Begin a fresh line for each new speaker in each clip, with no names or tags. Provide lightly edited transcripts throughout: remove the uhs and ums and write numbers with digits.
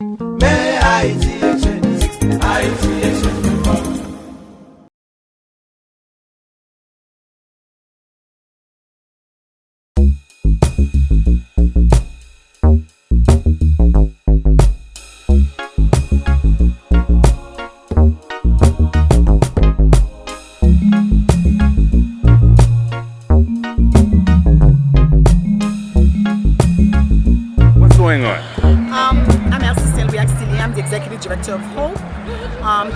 Mais HaitiXchange, HaitiXchange.com.
What's going on?
I'm the Executive Director of Hope.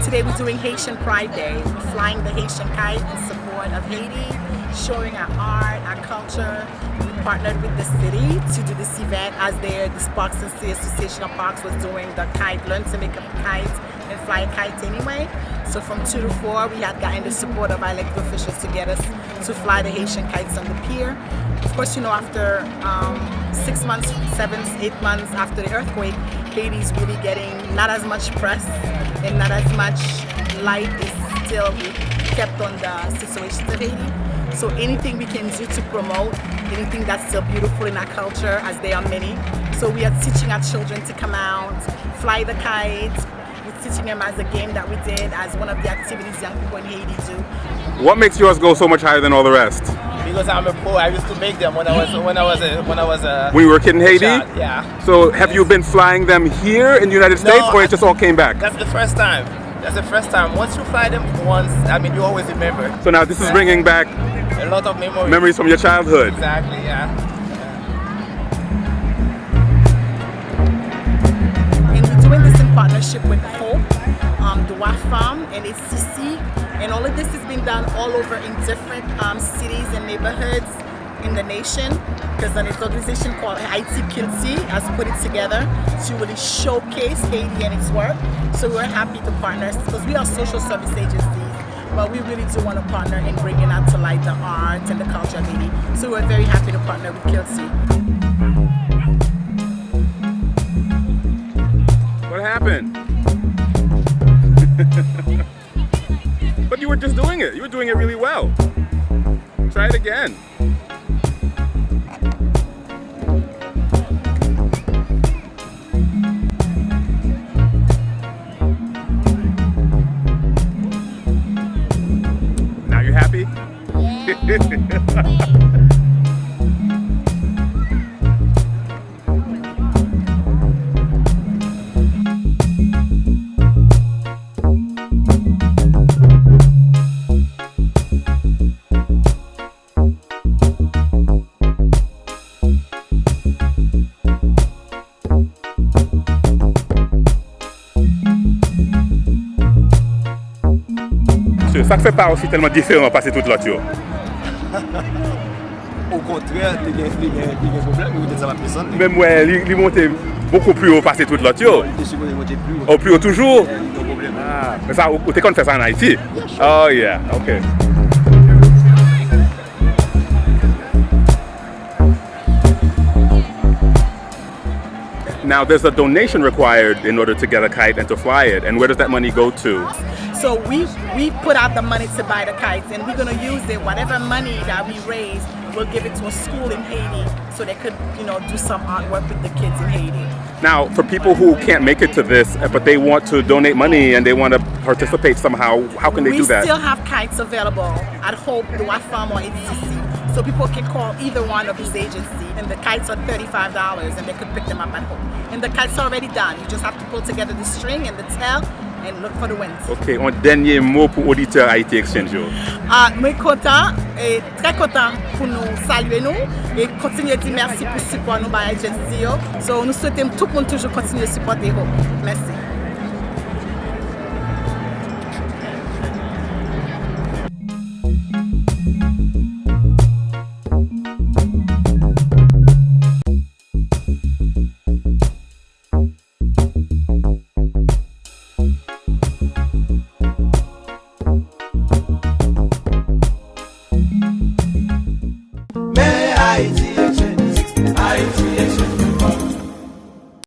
Today we're doing Haitian Pride Day. We're flying the Haitian Kite in support of Haiti, showing our art, our culture. We partnered with the city to do this event as the Parks and City Association of Parks was doing the kite, learn to make a kite and fly a kite anyway. So from 2 to 4 we had gotten the support of our elected officials to get us to fly the Haitian kites on the pier. Of course, you know, after 6 months, 7, 8 months after the earthquake, Haiti's really getting not as much press and not as much light is still kept on the situation of Haiti. So anything we can do to promote anything that's still beautiful in our culture, as there are many. So we are teaching our children to come out, fly the kite. We're teaching them as a game that we did, as one of the activities young people in Haiti do.
What makes yours go so much higher than all the rest?
Because I'm a pro, I used to make them when I was
When you were a kid in Haiti?
child, yeah.
So have you been flying them here in the United States, or it just all came back?
That's the first time. That's the first time. Once you fly them once, I mean, you always remember.
So now this is bringing back
A lot of memories.
memories from your childhood.
Exactly, yeah.
And we're doing this in partnership with Hope, the WAF Farm, and HCC. And all of this is being done all over in different cities and neighborhoods in the nation, because an organization called Kylti has put it together to really showcase Haiti and its work. So we're happy to partner, because we are social service agencies, but we really do want to partner in bringing out to light the art and the culture of Haiti. So we're very happy to partner with Kylti.
What happened? But you were just doing it. You were doing it really well. Try it again. Now you're happy? Ça ne fait pas aussi tellement différent passer toute l'autre.
Au contraire, il y a un problème, mais ça va personne.
Même ouais, il montait beaucoup plus haut passer toute l'autre.
Il est supposé monter plus haut.
Au plus haut toujours?
No problème.
Ah, mais ça, tu comptes faire ça en Haïti? Oh yeah, okay. Now there's a donation required in order to get a kite and to fly it, and where does that money go to?
So we put out the money to buy the kites, and we're gonna use it, whatever money that we raise, we'll give it to a school in Haiti so they could, you know, do some artwork with the kids in Haiti.
Now, for people who can't make it to this, but they want to donate money and they want to participate somehow, how can they do that?
We still have kites available at Hope, the WAF Farm, or HCC. So people can call either one of these agencies, and the kites are $35 and they could pick them up at Hope. And the kites are already done. You just have to pull together the string and the tail and look for the wind.
Ok, un dernier mot pour auditeurs HaitiXchange.
Je suis content et très content pour nous saluer nous et continuer à dire merci pour le support nous par l'agence. So nous souhaitons tout le monde toujours continuer à supporter Hope. Merci.